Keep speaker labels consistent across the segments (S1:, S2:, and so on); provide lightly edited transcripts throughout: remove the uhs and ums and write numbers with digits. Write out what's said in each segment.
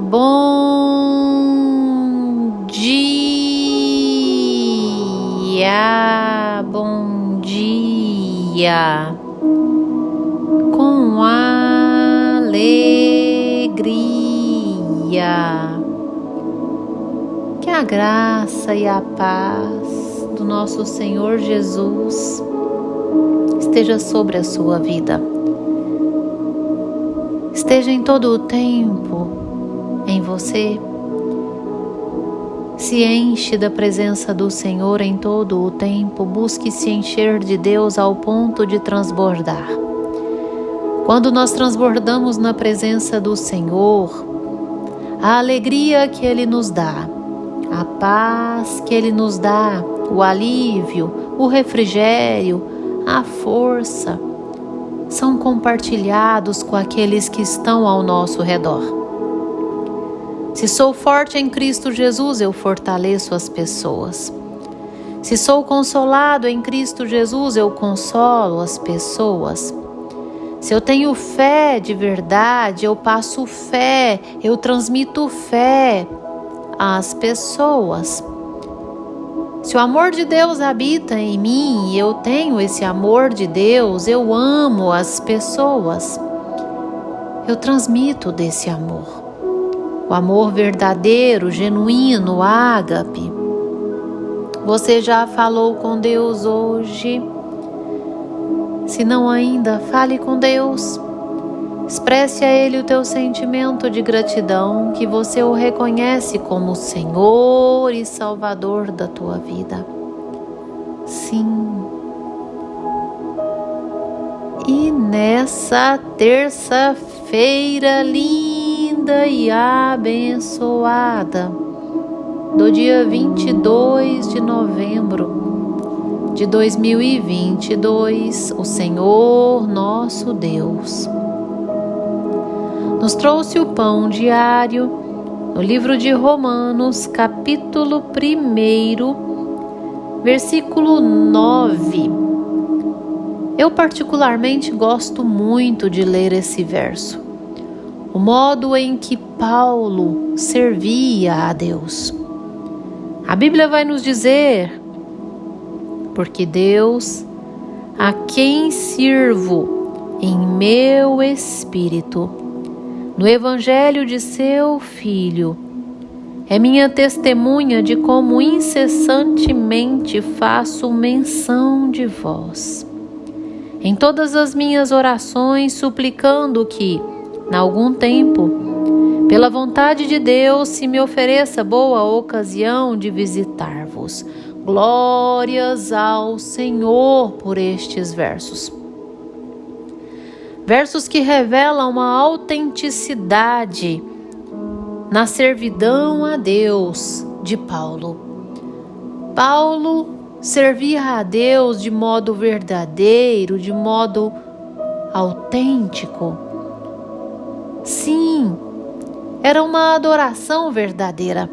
S1: Bom dia, bom dia, com alegria. Que a graça e a paz do nosso Senhor Jesus esteja sobre a sua vida. Esteja em todo o tempo em você. Se enche da presença do Senhor em todo o tempo. Busque se encher de Deus ao ponto de transbordar. Quando nós transbordamos na presença do Senhor, a alegria que Ele nos dá, a paz que Ele nos dá, o alívio, o refrigério, a força, são compartilhados com aqueles que estão ao nosso redor. Se sou forte em Cristo Jesus, eu fortaleço as pessoas. Se sou consolado em Cristo Jesus, eu consolo as pessoas. Se eu tenho fé de verdade, eu passo fé, eu transmito fé às pessoas. Se o amor de Deus habita em mim e eu tenho esse amor de Deus, eu amo as pessoas. Eu transmito desse amor. O amor verdadeiro, genuíno, ágape. Você já falou com Deus hoje? Se não ainda, fale com Deus. Expresse a Ele o teu sentimento de gratidão, que você o reconhece como Senhor e Salvador da tua vida. Sim. E nessa terça-feira linda e abençoada, do dia 22 de novembro de 2022, o Senhor nosso Deus nos trouxe o pão diário no livro de Romanos, capítulo 1, versículo 9. Eu particularmente gosto muito de ler esse verso. O modo em que Paulo servia a Deus. A Bíblia vai nos dizer: porque Deus, a quem sirvo em meu espírito, no Evangelho de seu Filho, é minha testemunha de como incessantemente faço menção de vós, em todas as minhas orações, suplicando que, em algum tempo, pela vontade de Deus, se me ofereça boa ocasião de visitar-vos. Glórias ao Senhor por estes versos. Versos que revelam uma autenticidade na servidão a Deus de Paulo. Paulo servia a Deus de modo verdadeiro, de modo autêntico. Sim, era uma adoração verdadeira,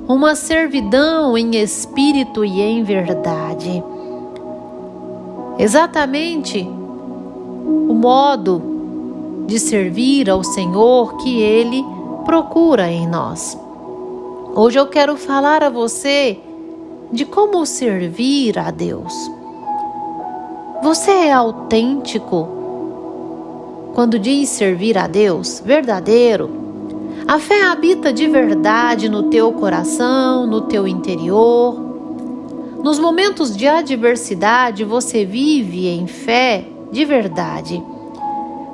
S1: uma servidão em espírito e em verdade. Exatamente o modo de servir ao Senhor que Ele procura em nós. Hoje eu quero falar a você de como servir a Deus. Você é autêntico quando diz servir a Deus? Verdadeiro? A fé habita de verdade no teu coração, no teu interior? Nos momentos de adversidade, você vive em fé de verdade?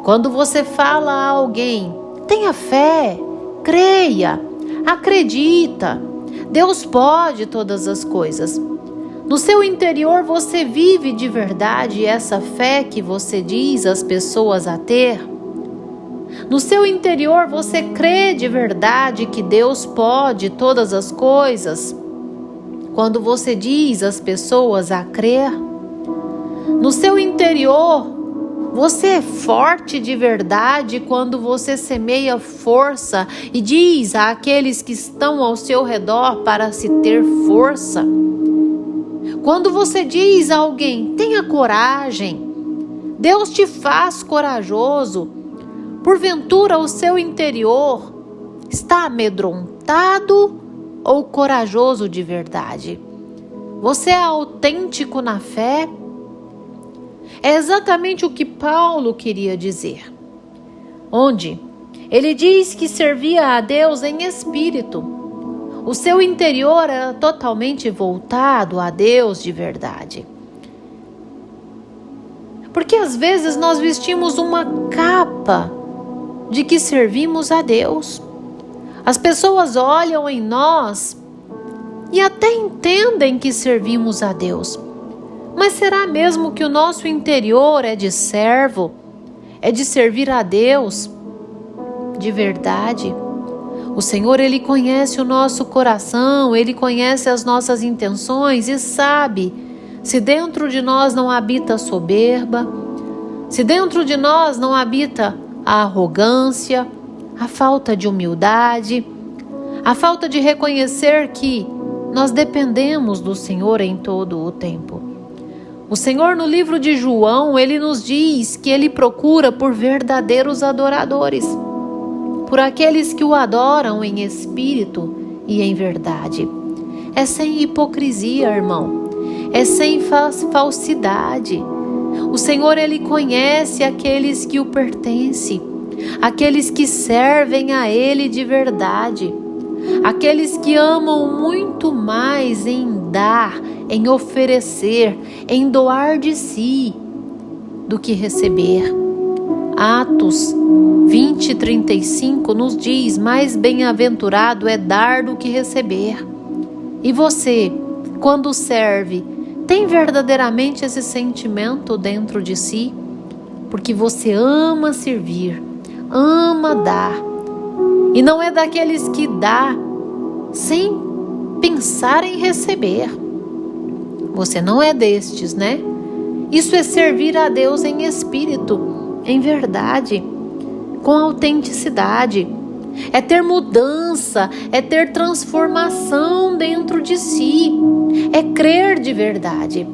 S1: Quando você fala a alguém, tenha fé, creia, acredita, Deus pode todas as coisas. No seu interior você vive de verdade essa fé que você diz às pessoas a ter? No seu interior você crê de verdade que Deus pode todas as coisas? Quando você diz às pessoas a crer? No seu interior, você é forte de verdade quando você semeia força e diz àqueles que estão ao seu redor para se ter força? Quando você diz a alguém, tenha coragem, Deus te faz corajoso, porventura o seu interior Está amedrontado ou corajoso de verdade? Você é autêntico na fé? É exatamente o que Paulo queria dizer. Onde ele diz que servia a Deus em espírito. O seu interior era totalmente voltado a Deus de verdade. Porque às vezes nós vestimos uma capa de que servimos a Deus. As pessoas olham em nós e até entendem que servimos a Deus. Mas será mesmo que o nosso interior é de servo? É de servir a Deus de verdade? O Senhor, Ele conhece o nosso coração, Ele conhece as nossas intenções e sabe se dentro de nós não habita a soberba, se dentro de nós não habita a arrogância, a falta de humildade, a falta de reconhecer que nós dependemos do Senhor em todo o tempo. O Senhor, no livro de João, Ele nos diz que Ele procura por verdadeiros adoradores, por aqueles que o adoram em espírito e em verdade. É sem hipocrisia, irmão. É sem falsidade. O Senhor, Ele conhece aqueles que o pertencem, aqueles que servem a Ele de verdade, aqueles que amam muito mais em dar, em oferecer, em doar de si, do que receber. Atos 20:35 nos diz: mais bem-aventurado é dar do que receber. E você, quando serve, tem verdadeiramente esse sentimento dentro de si? Porque você ama servir, ama dar. E não é daqueles que dá sem pensar em receber. Você não é destes, né? Isso é servir a Deus em espírito, em verdade, com autenticidade. É ter mudança, é ter transformação dentro de si, é crer de verdade.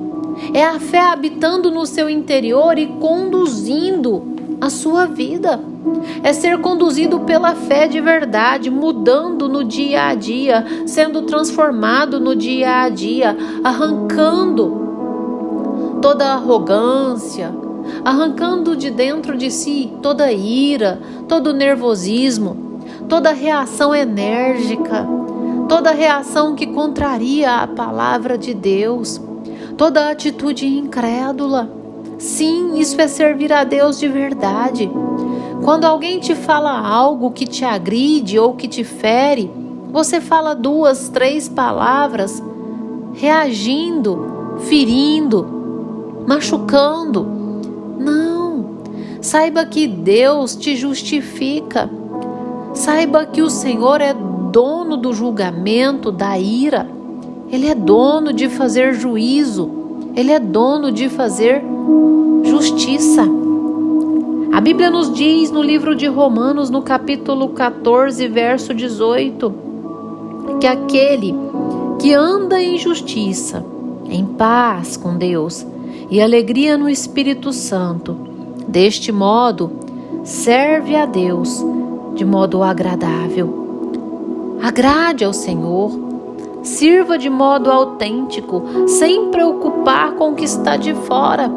S1: É a fé habitando no seu interior e conduzindo a sua vida. É ser conduzido pela fé de verdade, mudando no dia a dia, sendo transformado no dia a dia, arrancando toda a arrogância, arrancando de dentro de si toda a ira, todo o nervosismo, toda reação enérgica, toda reação que contraria a palavra de Deus, toda atitude incrédula. Sim, isso é servir a Deus de verdade. Quando alguém te fala algo que te agride ou que te fere, você fala 2, 3 palavras, reagindo, ferindo, machucando. Não, saiba que Deus te justifica. Saiba que o Senhor é dono do julgamento, da ira. Ele é dono de fazer juízo. Ele é dono de fazer justiça. A Bíblia nos diz no livro de Romanos, no capítulo 14, verso 18, que aquele que anda em justiça, em paz com Deus e alegria no Espírito Santo, deste modo serve a Deus de modo agradável. Agrade ao Senhor, sirva de modo autêntico, sem preocupar com o que está de fora,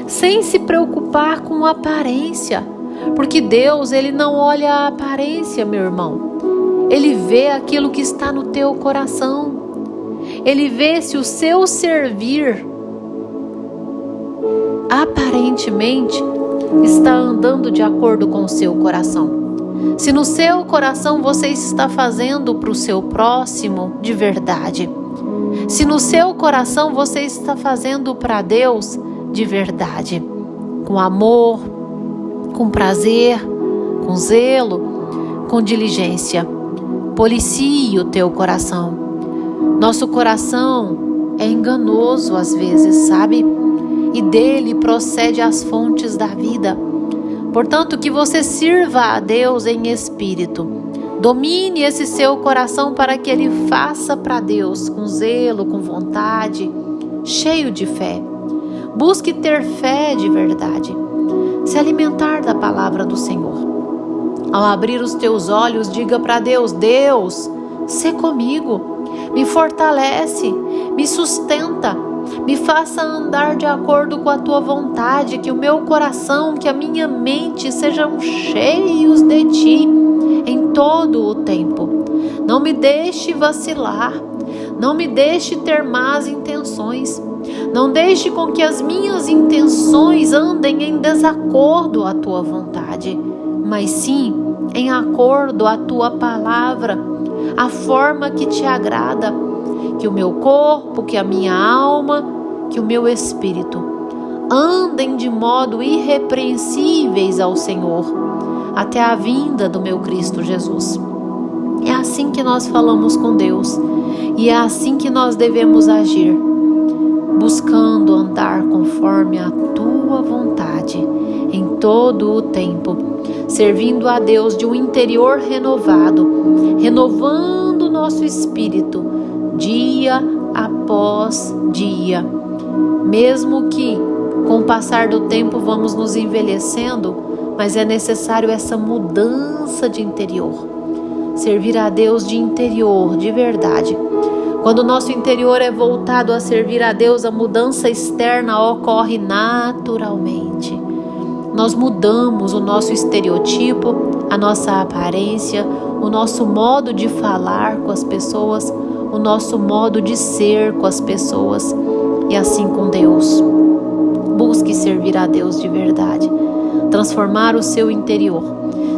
S1: sem se preocupar com a aparência, porque Deus, Ele não olha a aparência, meu irmão. Ele vê aquilo que está no teu coração. Ele vê se o seu servir aparentemente está andando de acordo com o seu coração. Se no seu coração você está fazendo para o seu próximo de verdade. Se no seu coração você está fazendo para Deus de verdade. Com amor, com prazer, com zelo, com diligência. Policie o teu coração. Nosso coração é enganoso às vezes, sabe? E dele procede as fontes da vida. Portanto, que você sirva a Deus em espírito. Domine esse seu coração para que ele faça para Deus com zelo, com vontade, cheio de fé. Busque ter fé de verdade. Se alimentar da palavra do Senhor. Ao abrir os teus olhos, diga para Deus: Deus, sê comigo, me fortalece, me sustenta, me faça andar de acordo com a tua vontade, que o meu coração, que a minha mente sejam cheios de ti em todo o tempo. Não me deixe vacilar, não me deixe ter más intenções, não deixe com que as minhas intenções andem em desacordo à tua vontade, mas sim em acordo à tua palavra, a forma que te agrada, que o meu corpo, que a minha alma, que o meu espírito andem de modo irrepreensíveis ao Senhor, até a vinda do meu Cristo Jesus. É assim que nós falamos com Deus e é assim que nós devemos agir, buscando andar conforme a tua vontade em todo o tempo, servindo a Deus de um interior renovado, renovando o nosso espírito dia após dia. Mesmo que com o passar do tempo vamos nos envelhecendo, mas é necessário essa mudança de interior. Servir a Deus de interior, de verdade. Quando o nosso interior é voltado a servir a Deus, a mudança externa ocorre naturalmente. Nós mudamos o nosso estereotipo, a nossa aparência, o nosso modo de falar com as pessoas, o nosso modo de ser com as pessoas, e assim com Deus. Busque servir a Deus de verdade, transformar o seu interior,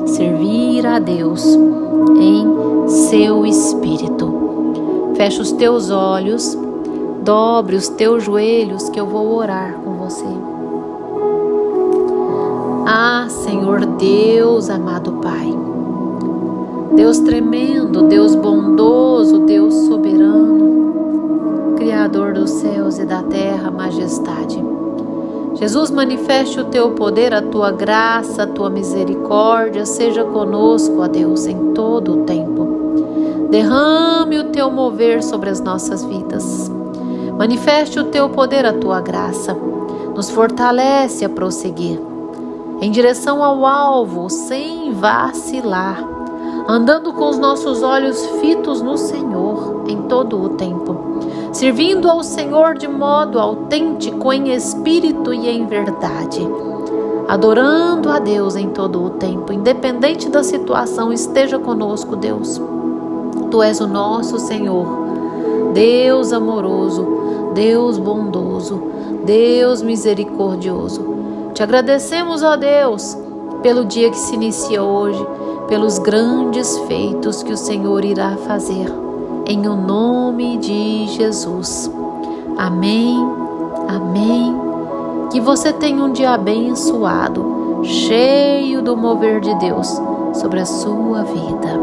S1: servir a Deus em seu espírito. Feche os teus olhos, dobre os teus joelhos, que eu vou orar com você. Ah, Senhor Deus, amado Pai, Deus tremendo, Deus bondoso, Deus soberano, Criador dos céus e da terra, majestade. Jesus, manifeste o teu poder, a tua graça, a tua misericórdia, seja conosco, ó Deus, em todo o tempo. Derrame o teu mover sobre as nossas vidas. Manifeste o teu poder, a tua graça. Nos fortalece a prosseguir em direção ao alvo, sem vacilar, andando com os nossos olhos fitos no Senhor em todo o tempo, servindo ao Senhor de modo autêntico, em espírito e em verdade, adorando a Deus em todo o tempo, independente da situação. Esteja conosco, Deus. Tu és o nosso Senhor, Deus amoroso, Deus bondoso, Deus misericordioso. Te agradecemos, ó Deus, pelo dia que se inicia hoje, pelos grandes feitos que o Senhor irá fazer, em o nome de Jesus. Amém, amém. Que você tenha um dia abençoado, cheio do mover de Deus sobre a sua vida.